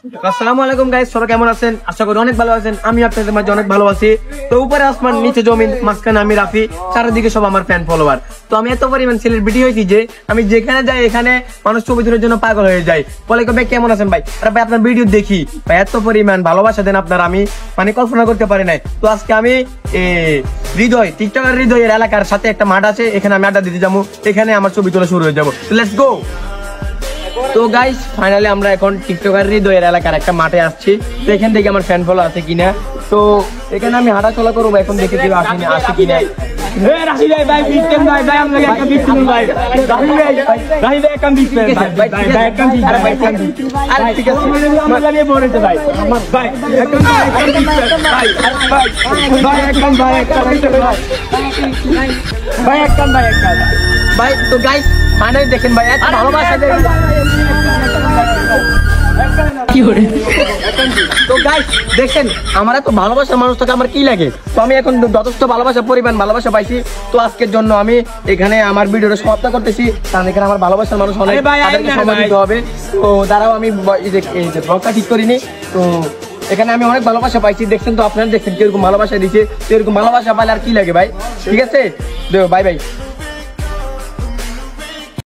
আসসালামু আলাইকুম গাইস, সবাই কেমন আছেন? আশা করি অনেক ভালো আছেন। আমি আপনাদের মাঝে অনেক ভালো আছি। তো উপরে আসমান, নিচে জমিন, মাঝখানে আমি রাফি, চারিদিকে সব আমার ফ্যান ফলোয়ার। তো আমি এত পরিমাণ সেলিব্রিটি হয়েছি যে আমি যেখানে যাই এখানে মানুষ ছবি তোলার জন্য পাগল হয়ে যায়। বলে ভাই কেমন আছেন ভাই? আরে ভাই আপনার ভিডিও দেখি ভাই, এত পরিমাণ ভালোবাসা দেন আপনারা, আমি মানে কল্পনা করতে পারি নাই। তো আজকে আমি হৃদয় টিকটকার হৃদয়ের এলাকার সাথে একটা মাঠ আছে, এখানে আমি আড্ডা দিতে যাবো, এখানে আমার ছবি তোলা শুরু হয়ে যাবো। Let's go. তো গাইস ফাইনালি আমরা এখন টিকটকার হৃদয়ের এলাকার একটা মাঠে আসছি। তো এখান থেকে আমার ফ্যান ফলো আছে কিনা, তো এখানে আমি হাঁটা চলা করবো, এখন দেখে কেউ আসে কিনা। ভাই তো গাইস ফাইনালি দেখেন ভাই, এত ভালোবাসা দেন। তো গাইস দেখেন আমার এত ভালোবাসার মানুষ থেকে আমার কি লাগে। তো আমি এখন যথেষ্ট ভালোবাসা পরিমাণ ভালোবাসা পাইছি। তো আজকের জন্য আমি এখানে আমার ভিডিওটা সমাপ্ত করতেছি, কারণ এখানে আমার ভালোবাসার মানুষ অনেক, তাদেরকে সময় দিতে হবে। তো দাঁড়াও আমি ব্লগটা ঠিক করিনি। তো এখানে আমি অনেক ভালোবাসা পাইছি, দেখছেন তো আপনারা, দেখছেন কিরকম ভালোবাসা দিচ্ছে। এরকম ভালোবাসা পাইলে আর কি লাগে ভাই। ঠিক আছে, বাই বাই।